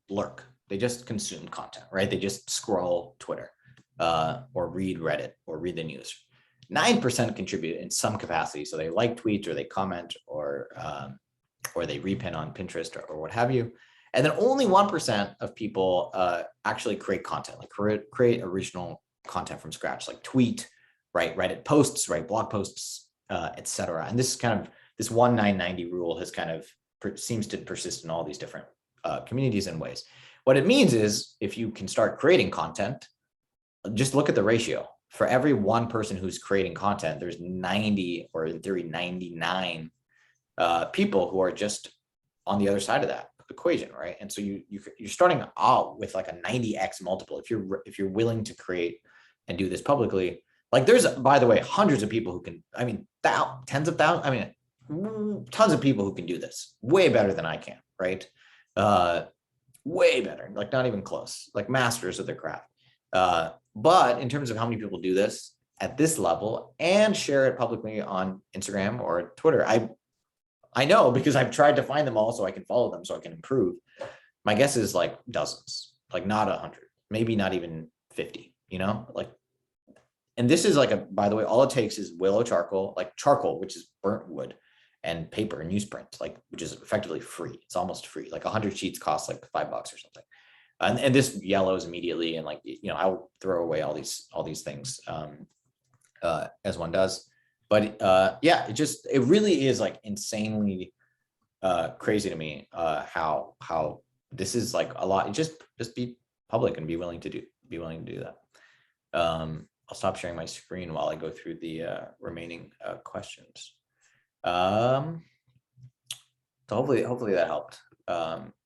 lurk. They just consume content, right? They just scroll Twitter or read Reddit or read the news. 9% contribute in some capacity. So they like tweets or they comment or they repin on Pinterest or what have you. And then only 1% of people actually create content, like create original content from scratch, like tweet, write Reddit posts, write blog posts, etc. And this is kind of, this 1-9-90 rule has kind of seems to persist in all these different communities and ways. What it means is if you can start creating content, just look at the ratio. For every one person who's creating content, there's 90, or in theory 99 people who are just on the other side of that equation, right? And so you're starting out with like a 90x multiple if you're willing to create and do this publicly. Like there's, by the way, hundreds of people who can, I mean, tens of thousands, I mean, tons of people who can do this way better than I can, right? Way better, like not even close, like masters of their craft. But in terms of how many people do this at this level and share it publicly on Instagram or Twitter, I know because I've tried to find them all so I can follow them so I can improve. My guess is like dozens, like not 100, maybe not even 50, like, and this is like by the way, all it takes is willow charcoal, like charcoal, which is burnt wood, and paper and newsprint, like, which is effectively free. It's almost free. Like 100 sheets cost like $5 or something. And this yellows immediately. And like, I'll throw away all these things as one does. But yeah, it really is like insanely crazy to me how this is like a lot. Just be public and be willing to do that. I'll stop sharing my screen while I go through the remaining questions. So hopefully that helped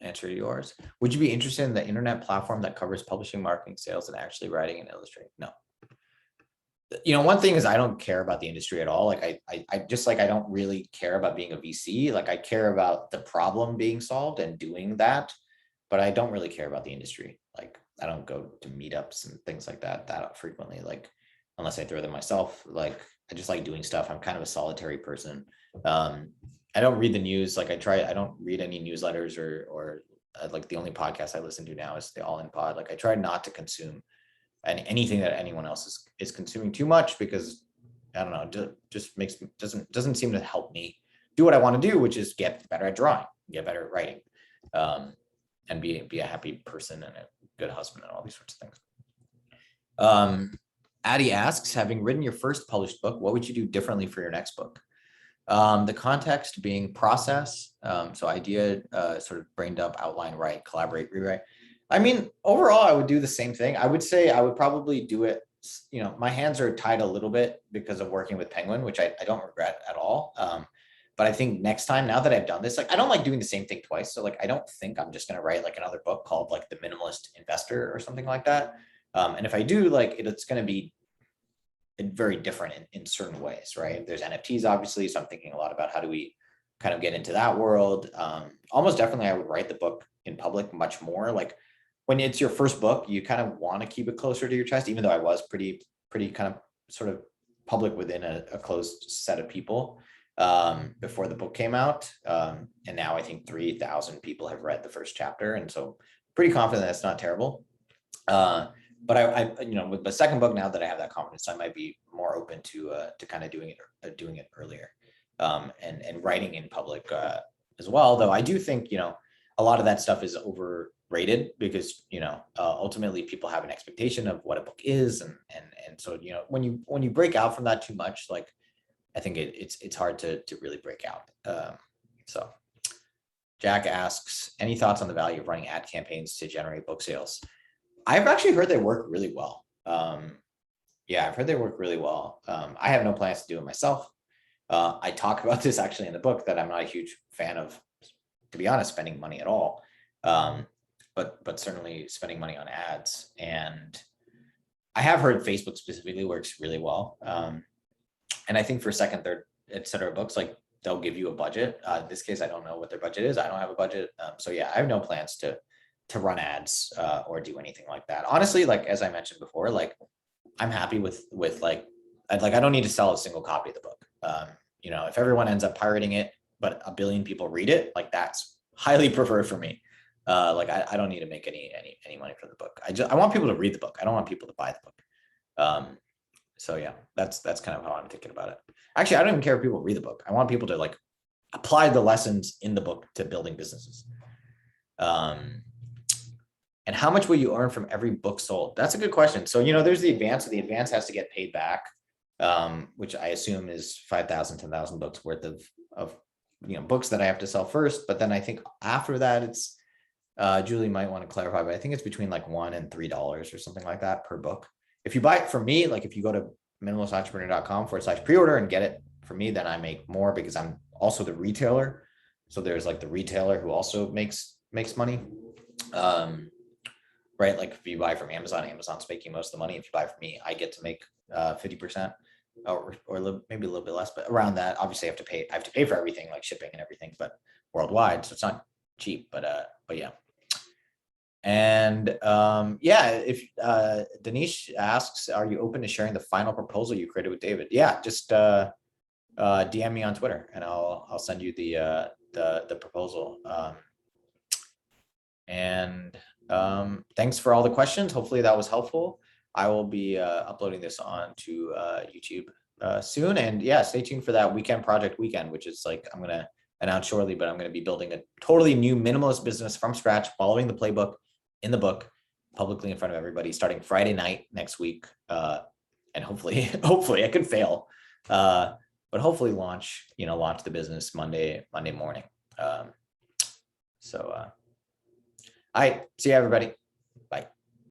answer yours. Would you be interested in the internet platform that covers publishing, marketing, sales, and actually writing and illustrating? No. One thing is I don't care about the industry at all. Like I just like, I don't really care about being a VC. Like I care about the problem being solved and doing that, but I don't really care about the industry. Like I don't go to meetups and things like that frequently, like unless I throw them myself. Like I just like doing stuff. I'm kind of a solitary person. I don't read the news. Like I don't read any newsletters or like the only podcast I listen to now is the All In Pod. Like I try not to consume anything that anyone else is consuming too much, because I don't know, just doesn't seem to help me do what I want to do, which is get better at drawing, get better at writing, and be a happy person and a good husband and all these sorts of things. Addie asks, having written your first published book, what would you do differently for your next book? The context being process, so idea, sort of brain dump, outline, write, collaborate, rewrite. I mean, overall, I would do the same thing. I would say I would probably do it. My hands are tied a little bit because of working with Penguin, which I don't regret at all. But I think next time, now that I've done this, like I don't like doing the same thing twice. So like I don't think I'm just going to write like another book called like The Minimalist Investor or something like that. And if I do, like it's going to be very different in certain ways, right? There's NFTs, obviously. So I'm thinking a lot about how do we kind of get into that world. Almost definitely, I would write the book in public much more. Like when it's your first book, you kind of want to keep it closer to your chest, even though I was pretty kind of sort of public within a closed set of people before the book came out. And now I think 3,000 people have read the first chapter. And so pretty confident that's not terrible. But I with the second book, now that I have that confidence, I might be more open to kind of doing it earlier, and writing in public as well. Though I do think a lot of that stuff is overrated because ultimately people have an expectation of what a book is, and so when you break out from that too much, like I think it's hard to really break out. So Jack asks, any thoughts on the value of running ad campaigns to generate book sales? I've actually heard they work really well. Yeah, I've heard they work really well. I have no plans to do it myself. I talk about this actually in the book that I'm not a huge fan of, to be honest, spending money at all. But certainly spending money on ads. And I have heard Facebook specifically works really well. And I think for second, third, et cetera books, like they'll give you a budget. In this case, I don't know what their budget is. I don't have a budget. So yeah, I have no plans to run ads or do anything like that. Honestly, like as I mentioned before, like I'm happy with like I don't need to sell a single copy of the book. If everyone ends up pirating it, but a billion people read it, like that's highly preferred for me. Like I don't need to make any money from the book. I want people to read the book. I don't want people to buy the book. So yeah, that's kind of how I'm thinking about it. Actually, I don't even care if people read the book. I want people to like apply the lessons in the book to building businesses. And how much will you earn from every book sold? That's a good question. So, there's the advance, so the advance has to get paid back, which I assume is 5,000, 10,000 books worth of books that I have to sell first. But then I think after that, it's Julie might want to clarify, but I think it's between like $1 and $3 or something like that per book. If you buy it from me, like if you go to minimalistentrepreneur.com/pre-order and get it from me, then I make more because I'm also the retailer. So there's like the retailer who also makes money. Right. Like if you buy from Amazon, Amazon's making most of the money. If you buy from me, I get to make 50% or maybe a little bit less, but around that. Obviously I have to pay for everything, like shipping and everything, but worldwide. So it's not cheap, but yeah. And if Denise asks, are you open to sharing the final proposal you created with David? Yeah, just DM me on Twitter and I'll send you the proposal. Thanks for all the questions. Hopefully that was helpful. I will be uploading this onto YouTube soon. And yeah, stay tuned for that weekend project weekend, which is like I'm gonna announce shortly, but I'm gonna be building a totally new minimalist business from scratch, following the playbook in the book, publicly in front of everybody, starting Friday night next week. And hopefully I could fail, but hopefully launch the business Monday morning. All right, see you everybody.